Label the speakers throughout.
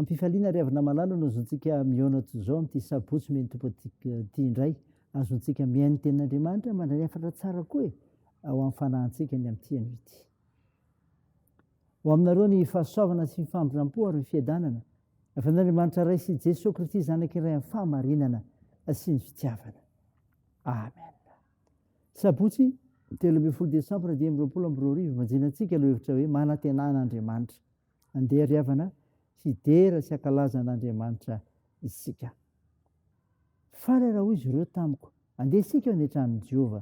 Speaker 1: Ampifaliana ry avana malala no azontsika miaona toy izao amin'ity sabotsy meny tompo ty indray azontsika miainy tenin'Andriamanitra mandray hafatra tsara koa e ao amin'ny fanahintsika ny amin'ity anio ity. Ho aminareo ny fahasoavana sy ny fahandram-po ary ny fiadanana avy n'Andriamanitra ray sy Jesosy Kristy zanaka iray amin'ny fahamarinana sy ny fitiavana. Amen. Sabotsy 13 Desambra 2022 manjinantsika aloha hevitra hoe manantenan'Andriamanitra. Andeha riavana sy dera sy ankalaza an'Andriamanitra isika. Faly raha hoy izy ireo tamiko, andeha isika ao an-trano Jehova.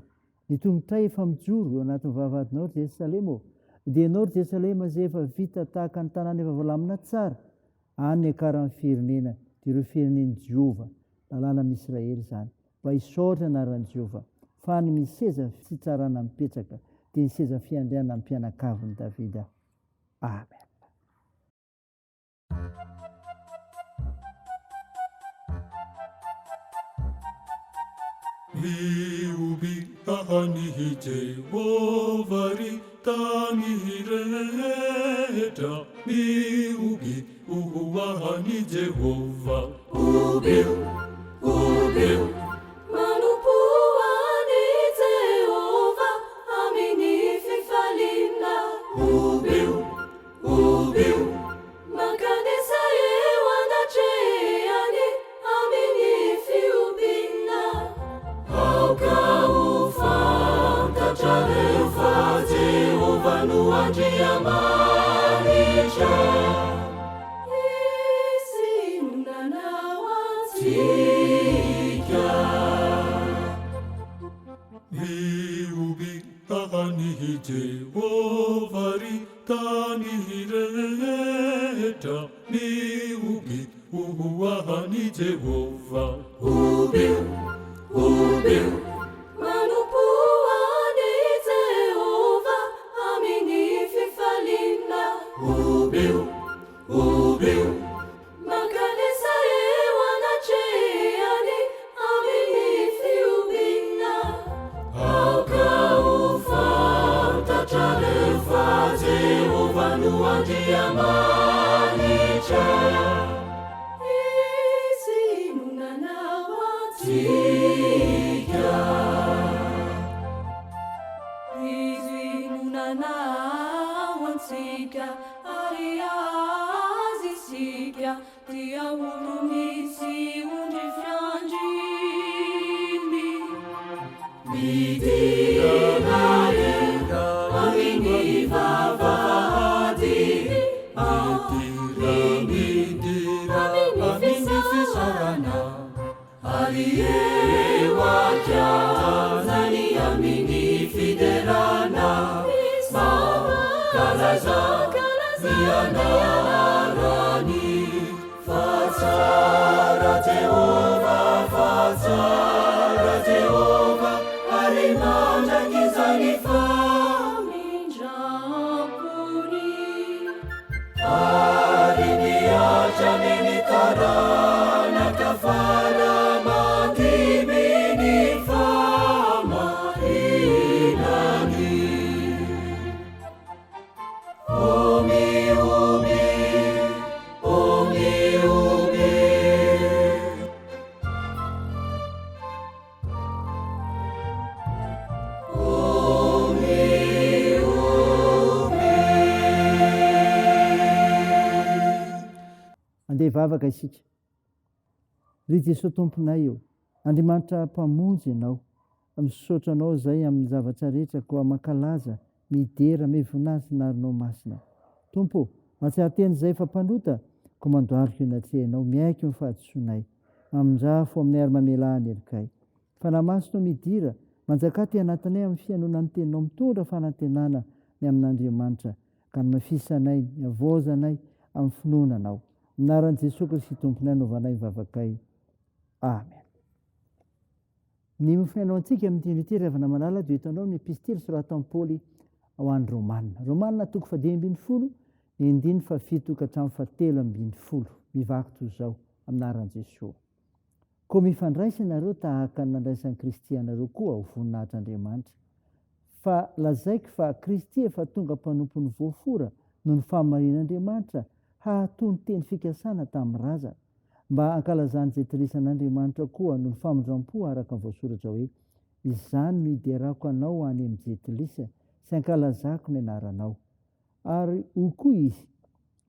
Speaker 1: Ny tongotray efa mijoro eo anatin'ny vavahadinao Jerusalema, dia ianao Jerusalema izay efa vita tahaka ny tanàna efa voalamina tsara, any akaran'ny firenena dia ireo firenen'i Jehova, lalàna amin'Israely izany, mba hisaotra anaran'i Jehova. Fa ny misy seza sy tsarana mipetraka, dia ny seza fiandriana amin'ny mpianakavin' Davida. Amen.
Speaker 2: Miubikani Jehova ritani rehetra, miubi uhuani Jehova. Ubiu, ubiu,
Speaker 3: manupuani Jehova, amini fifalina.
Speaker 2: ubiu, ubiu,
Speaker 3: Makanisa yewana cheani, amini fiubina.
Speaker 2: auka ufanta charefa Jehova nuanjia manisha.
Speaker 3: Isinunana wansi.
Speaker 2: Tika miubikani Jehova ritani rehetra, miubi uhuani Jehova. Ubiu, ubiu,
Speaker 3: Manupuani Jehova, amini fifalina.
Speaker 2: ubiu, ubiu,
Speaker 3: Makanisa yewana cheani, amini fiubina.
Speaker 2: auka ufanta charefa Jehova nuanjia manisha.
Speaker 3: Isinunana wansi.
Speaker 2: Tika
Speaker 3: Isinunana wansika, ariazisika, dia ulumisi unde fiangini.
Speaker 2: Midirae
Speaker 3: Amini vavadi,
Speaker 2: midira amini fisarana aliye waja nani amini fiderana ma kalaza mianarani fatsara Jehova alimanja gizani
Speaker 3: mindrapuni.
Speaker 2: aliniacha mimi karana kafara madhimini fama inani. Omi ubi, omi ubi,
Speaker 1: Andeha hivavaka isika. Ry Jesosy tomponay eo, Andriamanitra mpamonjy ianao, misaotra anao izay amin'ny zavatra rehetra koa mankalaza, midera, mivoninahitra narinao masina. Tompo, mahatsiaro teny izay efa mpanota, koa mandohariko inatrehanao, miaiky ny fahadisoanay, amindrafo amin'ny ary-mamelahany erikay. Fa namasinao midira, manjaka ty anatinay amin'ny fianona ny teninao, mitondra fanantenana ny amin'Andriamanitra, ka ny mafisanay, ny avoazanay amin'ny finoananao. Anaran'i Jesosy Kristy tomponay novanay mivavakay. Amen. Ny mofinainao antsika amin'ity ity ravana malala dia hitanao ny epistily soratan'i Paoly ho an'ny Romanina. Romanina 2:12, 7:7 mivaky toy izao amin'anaran'i Jesosy. Koa mifandray ianareo tahaka ny nandraisan'i Kristy anareo koa ho voninahitr'Andriamanitra. Fa lazaiko fa Kristy efa tonga mpanompo ny voafora noho ny fahamarin'Andriamanitra hahatony teny fikasana tamin'ny razana mba hankalazany jetilisan'Andriamanitra koa noho ny famondram-po araka voasoratra hoe izany no iderako anao any amin'ny jetilisa sy hankalazako ny anaranao. Ary ho koa izy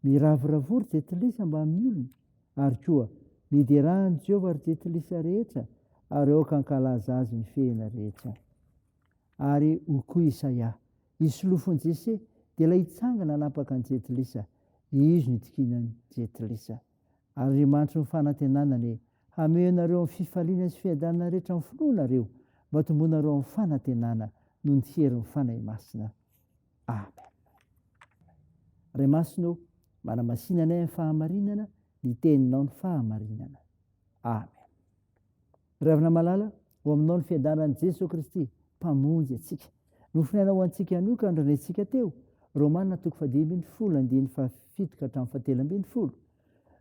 Speaker 1: miravoravory jetilisa mba amin'ny olona ary koa miderahan'i Jehovah ry jetilisa rehetra ary aoka hankalaza azy ny fehina rehetra. Ary ho koa Isaia isolofony Jese dia ilay hitsangana hanapaka ny jetilisa, izy no itikinany jetilisa. Ary Andriamanitra ny fanantenanany hameo anareo amin'ny fifaliana sy fiadanana rehetra amin'ny finoanareo mba tombonareo amin'ny fanantenana noho ny herin'ny fanahy masina. Amen. Ray masino manamasinanay amin'ny fahamarinana, ny teninao ny fahamarinana. Amen. Ravina malala ho aminao ny fiadanan'i Jesosy Kristy mpamonjy atsika. Nofinaina ho antsika anoka andranetsika teo. Romanina 5:7-7.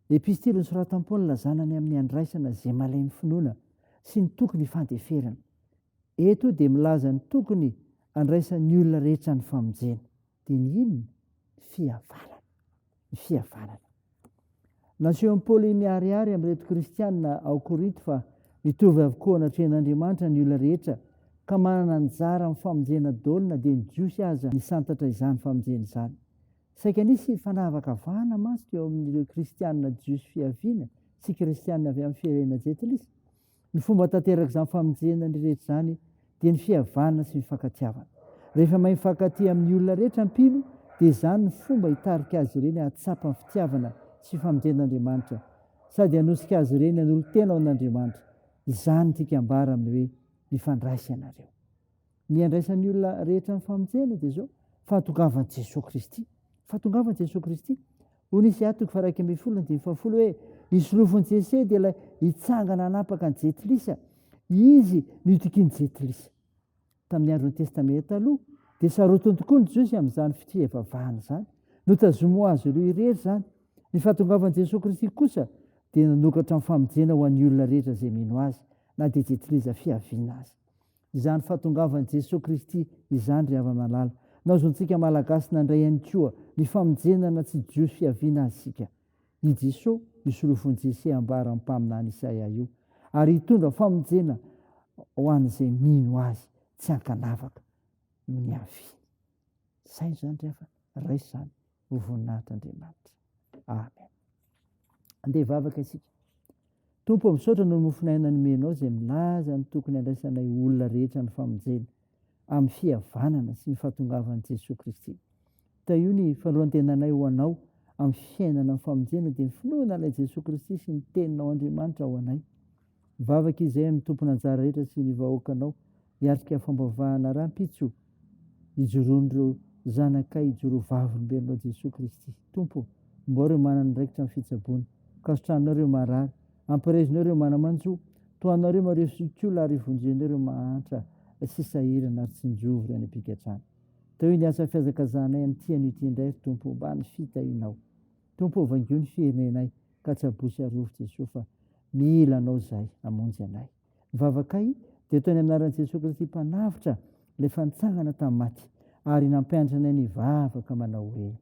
Speaker 1: Epistily nosoratan'i Paoly lazanany amin'ny andraisana izay malainy finoana sy ny tokony fanteferana. Eto dia milaza ny tokony andraisan'ny olona rehetra ny famonjena. Dia ny inona? Fihavanana. Ny fihavanana. Nasehon'i Paoly miharihary amin'ireto kristianina ao Korinto fa mitovy avokoa anatrehan'Andriamanitra ny olona rehetra ka manana anjara amin'ny famonjena daolina dia ny jiosy aza ny santatra izany famonjena izany. Saika nisy fanavaka vahana masika eo amin'ireo kristianina jiosy fiaviana sy kristianina avy amin'ny firenena jetilisa. Ny fomba tanteraka izany famonjena ny rehetra izany dia ny fihavanana sy mifankatiavana. Rehefa mahay mifankatia amin'ny olona rehetra mpino dia izany ny fomba hitarika azy ireny hahatsapa ny fitiavana sy famonjen'Andriamanitra sady hanosika azy ireny hanolo-tena ao an'Andriamanitra. Izany tika ambara amin'ny hoe mifandraisa ianareo. Ny andraisan'ny olona rehetra ny famonjena dia izao fahatongavan'i Jesosy Kristy. Fahatongavan'i Jesosy Kristy. Ho nisy atoko fa 1:10 hoe isolofon'i Jese dia ilay hitsangana hanapaka ny jetilisa, izy no itikiany jetilisa. Tamin'ny andron'ny testamenta taloha dia sarotiny tokoa ny Jiosy amin'izany fivavahana izany. Notazomo azy ireo irery izany. Ny fahatongavan'i Jesosy Kristy kosa dia nanokatra ny famonjena ho an'ny olona rehetra izay mino azy na dia jetilisa fiaviana azy. Izany fahatongavan'i Jesosy Kristy izany ry hava-malala. Naozontsika malagasy nandray ihany koa ny famonjenana tsy jiosy fiaviana azy sika. I Jesosy isolofon'i Jese ambara amin'ny mpaminany Isaia io ary hitondra famonjena ho an'izay mino azy tsy hankanavaka no ny aviany. Izay izany rehefa raisy izany ho voninahitr'Andriamanitra. Amen. Andeha vavaka isika. Tompo misaotra no mofinaina nomenao izay milaza ny tokony andraisanay olona rehetra ny famonjena amin'ny fihavanana sy ny fahatongavan'i Jesosy Kristy. Ta io ny fahalohany tenanay ho anao amin'ny fiainana ny famonjena dia ny finoana ilay Jesosy Kristy sy ny teninao Andriamanitra ho anay. Vavaka izay amin'ny tompona anjara rehetra sy ny vahoakanao hiatrika fambavahana rahampitso ijoroan'ireo zanakay ijorovavolombelinao Jesosy Kristy. Tompo, mbo ireo manana ndraikitra amin'ny fitsaboana, kasotranao ireo marary, ampirezinao ireo manamanjo, toanao ireo mareo sikola ary ivonjenao ireo mahantra sy sahirana ary tsinjovy any am-pigatrana. Tao io ny asa fiazakazanay amin'ity an'ity indray Tompo mba ny fitahinao. Tompo vangio ny firenenay ka tsy abosy arovy Jesosy fa mila anao izay hamonjy anay. Mivavakay dia ataony amin'ny anaran'i Jesosy Kristy mpanavitra ilay fanitsangana tamin'ny maty ary nampianatra anay nivavaka manao hoe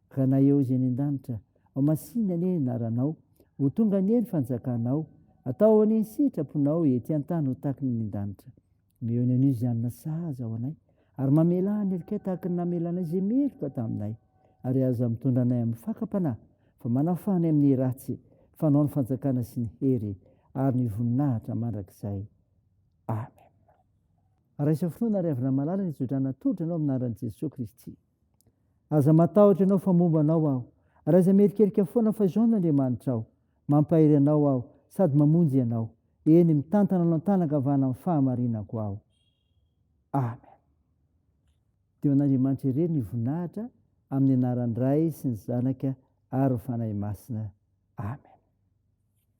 Speaker 1: ka na eo izay ny an-danitra ao masinina anie anaranao ho tonga anie ny fanjakanao atao anie ny sitraponao ety an-tany ho tahaka ny an-danitra. Meo ny anio izy anona sahaza ao anay ary mamela ny erikay tahaka ny namelanay izay meloka taminay ary aza mitondra anay amin'ny fakapanahy fa manafany amin'ny ratsy fanao ny fanjakana sy ny hery ary ny voninahitra mandrakizay. Amen. Raisa finoana ry havana malala ny izodrana tolotra anao aminaran'i Jesosy Kristy. Aza matahotra ianao fa momba anao aho, raisa merikerika foana fa izao n'Andriamanitra aho, mampahiry anao aho sady mamonjy anao, eny mitantana anao tanakavana amin'ny fahamarinako aho. Amen. Dia an'Andriamanitra irery ny voninahitra amin'ny anaran'ny Ray sy ny Zanaka ary ny Fanahy Masina. Amen.